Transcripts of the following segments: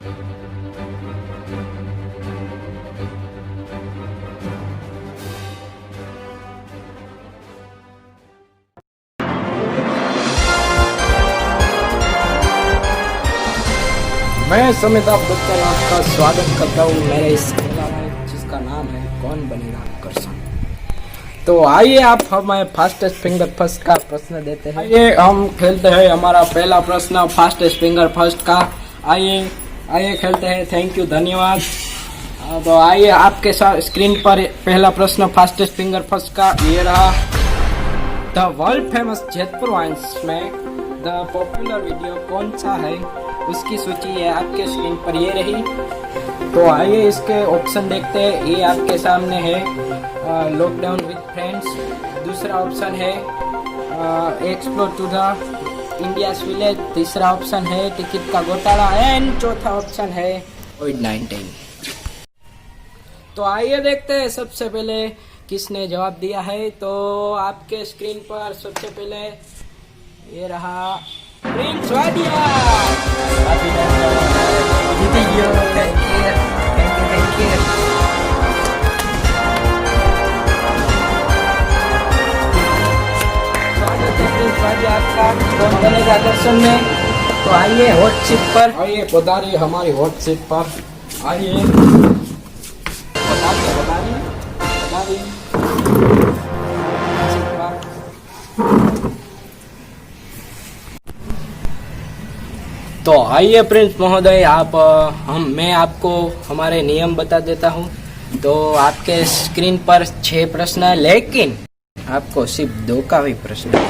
मैं समिता बच्चन आपका स्वागत करता हूँ मेरे इस खेला में जिसका नाम है कौन बनेगा आकर्षण। तो आइए आप हमें फास्टेस्ट फिंगर फर्स्ट का प्रश्न देते हैं। आइए हम खेलते हैं हमारा पहला प्रश्न फास्टेस्ट फिंगर फर्स्ट का। आइए खेलते हैं। थैंक यू, धन्यवाद। तो आइए आपके साथ स्क्रीन पर पहला प्रश्न फास्टेस्ट फिंगर फर्स्ट का ये रहा। The world famous Jaipur wines में द पॉपुलर वीडियो कौन सा है, उसकी सूची है आपके स्क्रीन पर ये रही। तो आइए इसके ऑप्शन देखते हैं। ये आपके सामने है लॉकडाउन विद फ्रेंड्स, दूसरा ऑप्शन है explore to the India's village, तीसरा ऑप्शन है टिकट का घोटाला एंड चौथा ऑप्शन है कोविड-19। तो आइए देखते हैं सबसे पहले किसने जवाब दिया है। तो आपके स्क्रीन पर सबसे पहले ये रहा प्रिंस वाडिया। कौन बनेगा आकर्षण में। तो आइए हॉट सीट पर, आइए पधारिए हमारी हॉट सीट पर। आइए बताइए। तो आइए प्रिंस महोदय, मैं आपको हमारे नियम बता देता हूँ। तो आपके स्क्रीन पर 6 प्रश्न है, लेकिन आपको सिर्फ 2 का भी प्रश्न है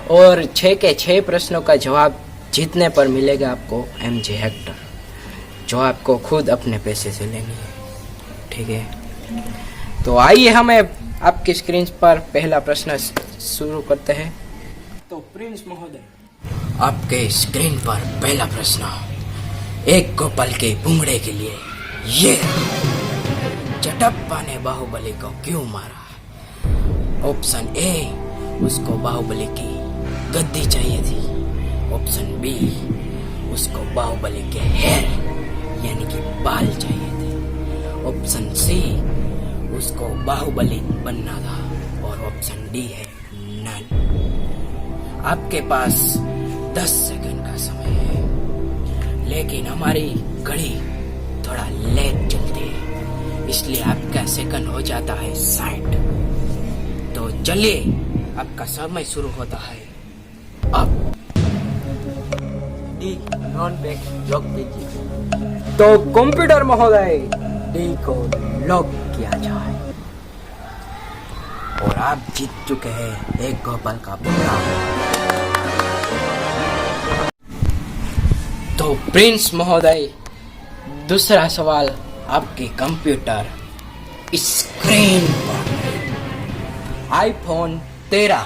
और 6 के 6 प्रश्नों का जवाब जीतने पर मिलेगा आपको MG हेक्टर, जो आपको खुद अपने पैसे से लेनी है। ठीक है, तो आइए हमें आपकी स्क्रीन पर पहला प्रश्न शुरू करते हैं। तो प्रिंस महोदय, आपके स्क्रीन पर पहला प्रश्न, एक गोपाल के भूंगड़े के लिए ये चटप्पा ने बाहुबली को क्यों मारा। ऑप्शन ए, उसको बाहुबली की गद्दी चाहिए थी। ऑप्शन बी, उसको बाहुबली के हेयर यानी कि बाल चाहिए थे। ऑप्शन सी, उसको बाहुबली बनना था। और ऑप्शन डी है नन। आपके पास 10 सेकंड का समय है, लेकिन हमारी घड़ी थोड़ा लेट चलती है, इसलिए आपका सेकंड हो जाता है 60। तो चलिए, आपका समय शुरू होता है अब। डी नॉन बैक लॉक कीजिए। तो कंप्यूटर महोदय, डी को लॉक किया जाए और आप जीत चुके हैं एक गोपाल का भूंगड़ा। तो प्रिंस महोदय, दूसरा सवाल आपके कंप्यूटर स्क्रीन पर iPhone 13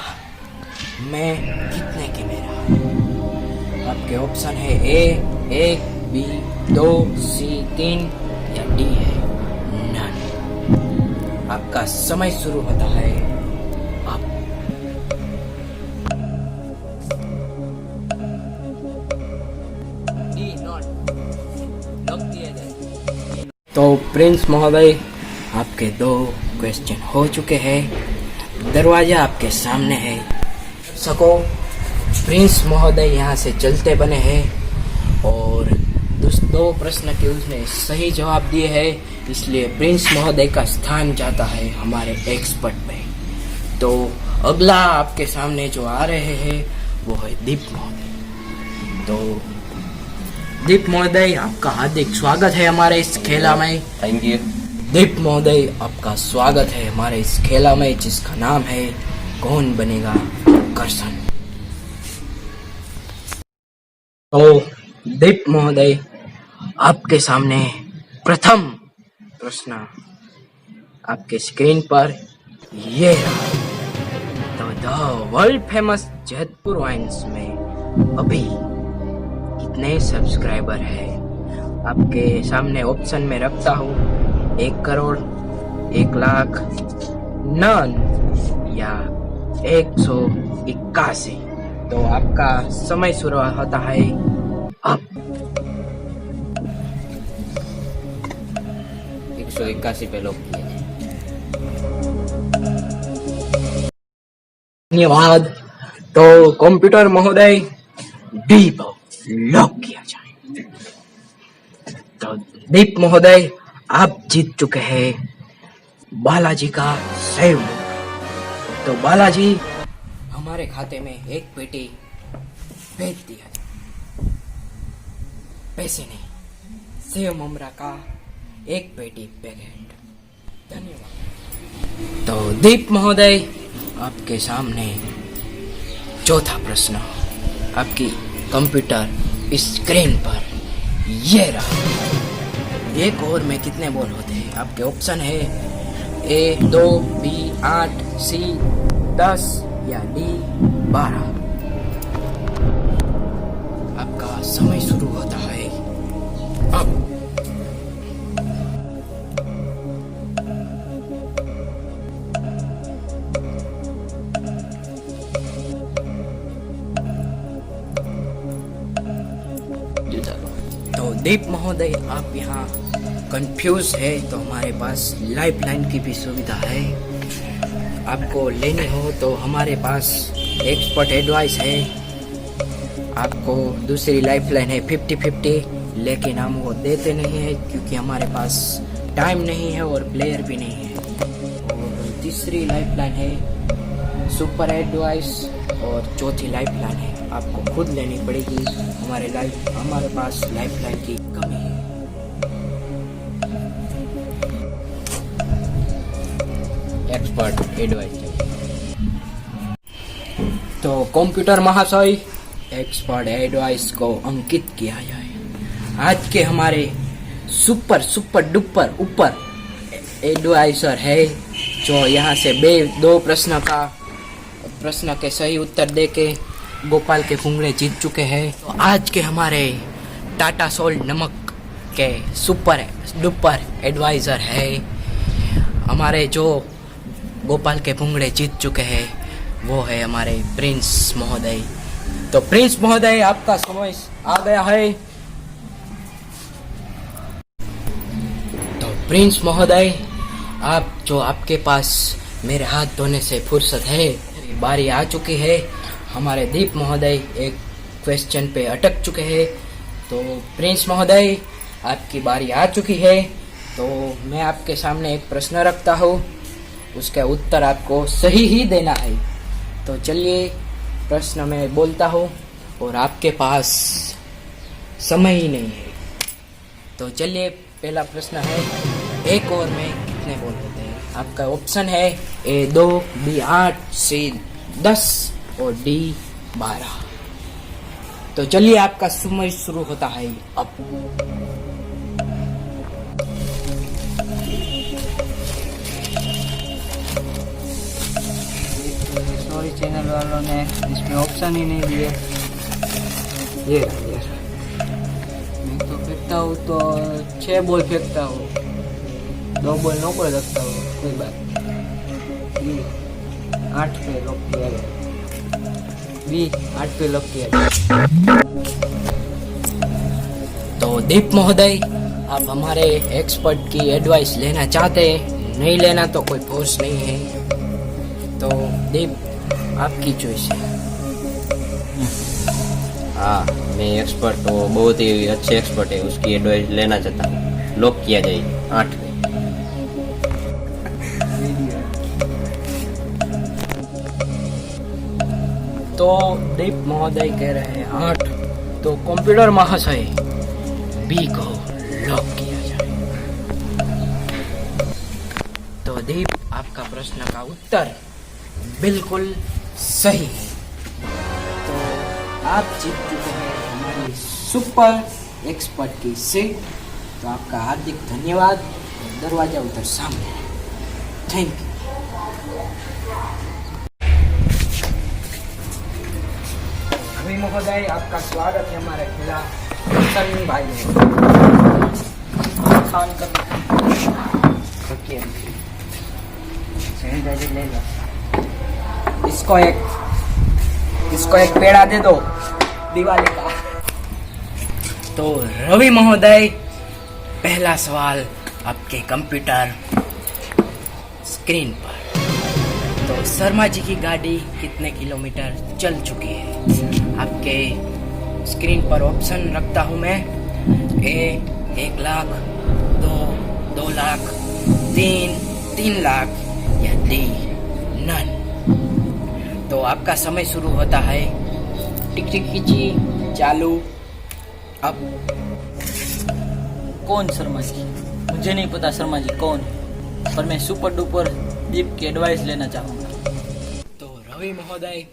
में कितने कैमरा। आपके ऑप्शन है ए 1, बी 2, सी 3 या डी है नन। आपका समय शुरू होता है अब। डी नॉट लॉक दिया जाए। तो प्रिंस महोदय, आपके 2 क्वेश्चन हो चुके हैं। दरवाजा आपके सामने है। सको प्रिंस महोदय यहाँ से चलते बने हैं और 2 प्रश्न के उसने सही जवाब दिए हैं, इसलिए प्रिंस महोदय का स्थान जाता है हमारे एक्सपर्ट पे। तो अगला आपके सामने जो आ रहे हैं वो है दीप महोदय। तो दीप महोदय, आपका हार्दिक स्वागत है हमारे इस खेला में। Thank you. दीप महोदय, आपका स्वागत है हमारे इस खेला में जिसका नाम है कौन बनेगा आकर्षण। तो दीप महोदय, आपके सामने प्रथम प्रश्न आपके स्क्रीन पर ये रहा। तो the world famous Jaipur wines में अभी कितने सब्सक्राइबर है। आपके सामने ऑप्शन में रखता हूँ 1 करोड़, 1 लाख, नन या 181। तो आपका समय शुरू होता है अब। 181 पे लॉक किया जाए। धन्यवाद। तो कंप्यूटर महोदय डी पर लॉक किया जाए। तो दीप महोदय आप जीत चुके हैं बालाजी का सेव। तो बालाजी हमारे खाते में एक पेटी भेज दिया जाए। पैसे नहीं, सेव ममरा का एक पेटी पैकेट। धन्यवाद। तो दीप महोदय आपके सामने चौथा प्रश्न आपकी कंप्यूटर स्क्रीन पर ये रहा। एक ओवर में कितने बॉल होते हैं? आपके ऑप्शन है ए 2, बी 8, सी 10 या डी 12। आपका समय शुरू होता है अब। तो दीप महोदय आप यहाँ कंफ्यूज है तो हमारे पास लाइफ लाइन की भी सुविधा है। आपको लेनी हो तो हमारे पास एक्सपर्ट एडवाइस है। आपको दूसरी लाइफ लाइन है 50-50, लेकिन हम वो देते नहीं है क्योंकि हमारे पास टाइम नहीं है और प्लेयर भी नहीं है। और तीसरी लाइफ लाइन है सुपर एडवाइस और चौथी लाइफ लाइन है आपको खुद लेनी पड़ेगी। हमारे पास लाइफ लाइन की कमी है। Expert advice. तो कंप्यूटर महाशय एक्सपर्ट एडवाइस को अंकित किया जाए। आज के हमारे सुपर डुपर ऊपर एडवाइजर है जो यहाँ से दो प्रश्न के सही उत्तर देके गोपाल के पुंगड़े जीत चुके हैं। तो आज के हमारे टाटा सोल्ट नमक के सुपर डुपर एडवाइजर है हमारे जो गोपाल के पुंगड़े जीत चुके हैं, वो है हमारे प्रिंस महोदय। तो प्रिंस महोदय आपका समय आ गया है। तो प्रिंस महोदय आपके पास मेरे हाथ धोने से फुर्सत है, बारी आ चुकी है। हमारे दीप महोदय एक क्वेश्चन पे अटक चुके हैं। तो प्रिंस महोदय आपकी बारी आ चुकी है। तो मैं आपके सामने एक प्रश्न रखता हूँ, उसका उत्तर आपको सही ही देना है। तो चलिए प्रश्न मैं बोलता हूँ और आपके पास समय ही नहीं है। तो चलिए पहला प्रश्न है, एक ओवर में कितने बॉल होते हैं? आपका ऑप्शन है ए 2, बी 8, सी 10 और डी 12। तो चलिए आपका समय शुरू होता है अब। सॉरी चैनल वालों ने इसमें ऑप्शन ही नहीं दिए। ये मैं तो फेंकता हूँ तो 6 बॉल फेंकता हूँ, 2 बॉल नो को रखता हूँ। कोई बात नहीं। 8 पे लॉक किया गया। बी 8 पे लॉक किया गया। तो दीप महोदय आप हमारे एक्सपर्ट की एडवाइस लेना चाहते हैं? नहीं लेना तो कोई फोर्स नहीं है। तो दीप आपकी चॉइस है। हाँ, मैं एक्सपर्ट तो बहुत ही अच्छे एक्सपर्ट है, उसकी एडवाइस लेना चाहता हूँ। लॉक किया जाए 8 पे। तो दीप महोदय कह रहे हैं 8। तो कंप्यूटर महाशय बी को लॉक किया जाए। तो दीप आपका प्रश्न का उत्तर बिल्कुल सही है। तो आप जीत चुके हैं हमारी सुपर एक्सपर्ट की सीट। तो आपका हार्दिक धन्यवाद। दरवाजा उधर सामने। Thank you. अभी महोदय आपका स्वागत है हमारे खिलाफ सनी भाई में। खान सैनिटाइजर ले लो। इसको एक पेड़ा दे दो दिवाली का। तो रवि महोदय पहला सवाल आपके कंप्यूटर स्क्रीन पर। तो शर्मा जी की गाड़ी कितने किलोमीटर चल चुकी है आपके स्क्रीन पर ऑप्शन रखता हूँ मैं। ए 1 लाख, 2 लाख, 3 लाख या डी नन। तो आपका समय शुरू होता है। टिक टिक कीजिए चालू। अब कौन शर्मा जी? मुझे नहीं पता शर्मा जी कौन है, पर मैं सुपर डुपर दीप की एडवाइस लेना चाहूँगा। तो रवि महोदय,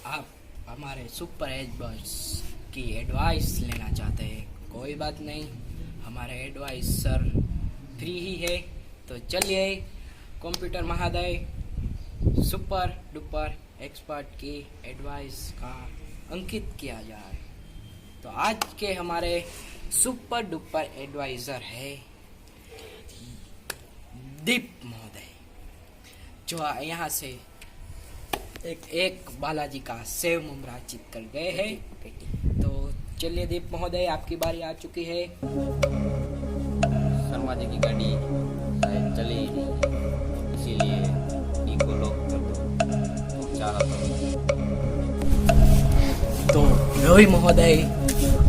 आप हमारे सुपर एज बॉस की एडवाइस लेना चाहते हैं। कोई बात नहीं, हमारे एडवाइस सर फ्री ही है। तो चलिए कंप्यूटर महोदय, सुपर डुपर एक्सपर्ट की एडवाइस का अंकित किया जाए। तो आज के हमारे सुपर डुपर एडवाइजर है दीप महोदय, जो यहाँ से एक बालाजी का सेव मुमरा जीत कर गए हैं। तो चलिए दीप महोदय, आपकी बारी आ चुकी है। शर्मा जी की गाड़ी शायद चली ही नहीं, इसीलिए डी को लॉक कर दो। चाह तो रवि महोदय,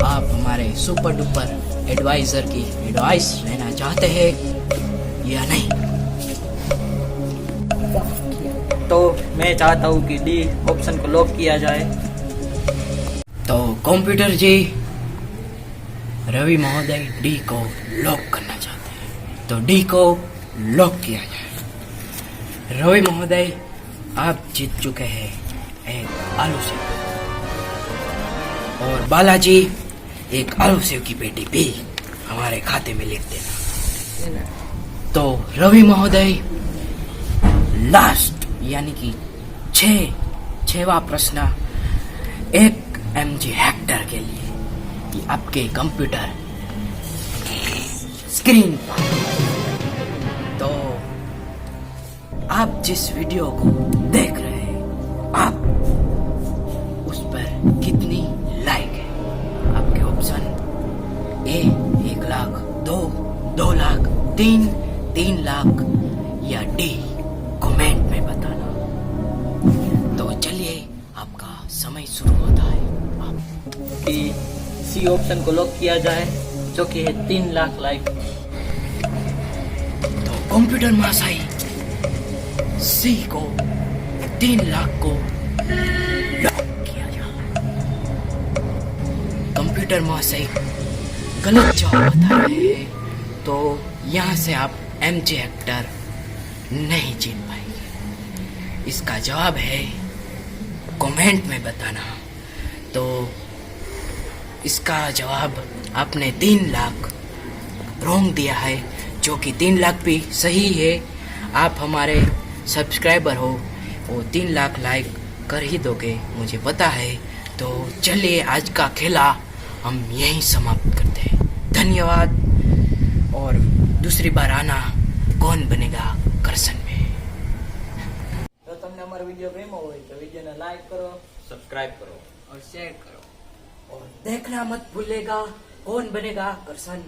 आप हमारे सुपर डुपर एडवाइजर की एडवाइस लेना चाहते हैं या नहीं? तो मैं चाहता हूँ कि डी ऑप्शन को लॉक किया जाए। तो कंप्यूटर जी, रवि महोदय डी को लॉक करना चाहते हैं, तो डी को लॉक किया जाए। रवि महोदय, आप जीत चुके हैं एक आलू सेव, और बालाजी एक आलू सेव की पेटी भी हमारे खाते में लिख देना। तो रवि महोदय, लास्ट यानी कि छठवां प्रश्न एक MG हेक्टर के लिए कि आपके कंप्यूटर स्क्रीन पर। तो आप जिस वीडियो को देख रहे हैं, आप उस पर कितनी लाइक है? आपके ऑप्शन ए 1 लाख, 2 लाख, 3 लाख या डी कमेंट में बताना। तो चलिए आपका समय शुरू होता है। कि सी ऑप्शन को लॉक किया जाए, जो कि है 3 लाख लाइक। तो कंप्यूटर महाशय, सी को 3 लाख को लॉक किया जाए। कंप्यूटर महाशय गलत जवाब बता रहे हैं, तो यहाँ से आप MG हेक्टर नहीं जीत पाएंगे। इसका जवाब है कमेंट में बताना। तो इसका जवाब आपने 3 लाख रॉन्ग दिया है, जो कि 3 लाख भी सही है। आप हमारे सब्सक्राइबर हो, वो 3 लाख लाइक कर ही दोगे, मुझे पता है। तो चलिए आज का खेला हम यहीं समाप्त करते हैं। धन्यवाद, और दूसरी बार आना कौन बनेगा करसन में। तो તમને અમારો વિડિયો ગમ્યો હોય તો વિડિયોને લાઈક કરો, सब्सक्राइब करो और शेयर करो। और देखना मत भूलेगा कौन बनेगा करसन।